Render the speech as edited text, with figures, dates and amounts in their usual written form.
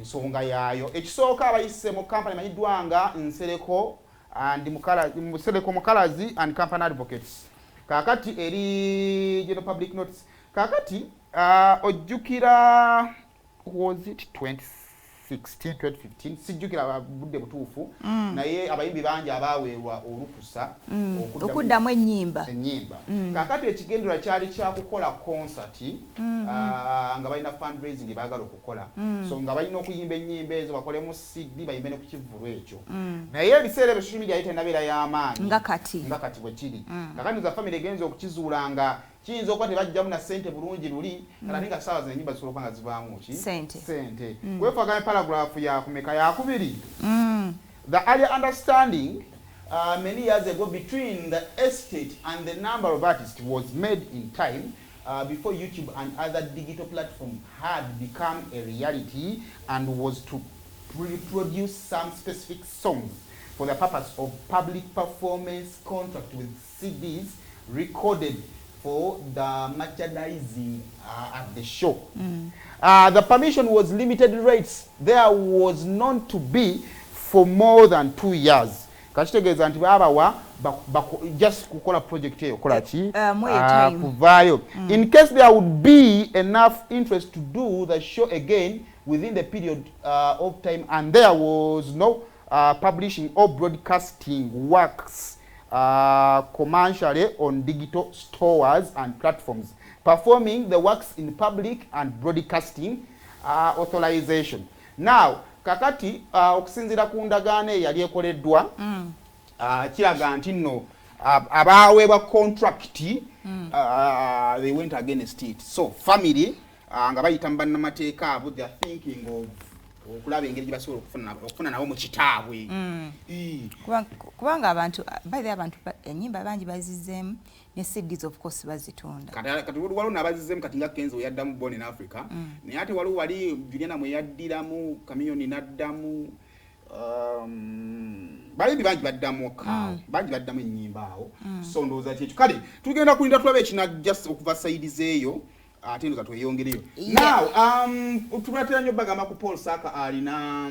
ensonga yaayo. Ekisooka abayise mu kampani manyiddwa nga Nsereko Mukalazi and Company Advocates. Kakati eri General Public Notice. Kakati ojjukira was it 2016 2015 sijjukira budde butuufu naye abayimbi bangi abaweerwa olukusa okuddamu ennyimba. Kakati ekigendera kyali kyakukola concert nga balina fundraising baagala okukola so nga balina okuyimba ennyimba ezo bakolemu CD bayimbe ne ku kivvulu ekyo naye ebiseera ebyo social media yitennabeera y'amaanyi nga kati bwe kiri. Kakati za family egenza okukizuula nga kiyinza okuba tebajjamu na ssente bulungi luli kala ninga ssaawa zino ennyimba zisobola nga zivaamu ki ssente. Weefaganya paragraph ya kumeka ya kubiri. The earlier understanding many years ago between the estate and the number of artists was made in time before YouTube and other digital platforms had become a reality and was to reproduce some specific songs for the purpose of public performance contract with CDs recorded for the merchandising at the show. The permission was limited rates. There was known to be for more than 2 years. Kachitegeeza nti babawa just kukola project eyo kola ki kuvaayo. In case there would be enough interest to do the show again within the period of time and there was no publishing or broadcasting works commercially on digital stores and platforms, performing the works in public and broadcasting authorization. Now, kakati okusinzira ku ndagaano eyali ekoleddwa kiraga nti nno abaweebwa contract they went against it. So, family nga bayita mu bannamateeka abo they are thinking of okulaba engeri gye basobola okufuna nabo mu kitaabwe. Kubanga abantu ennyimba bangi bazizzeemu ne CDs of course bazitunda. Kati waliwo n'abazizzeemu kati nga Kenzo yaddamu Born in Africa naye ate waliwo wali Juliana mwe yaddiramu Kamiyoni n'addamu bayimbi bangi baddamu bangi baddamu ennyimba awo so ndowooza kyekyo kale tugenda kulinda tulabe ekinajja okuva sayidiz eyo ate ndoza tweyongereyo. Now tubatera nnyo bagamba ku Paul Saka alina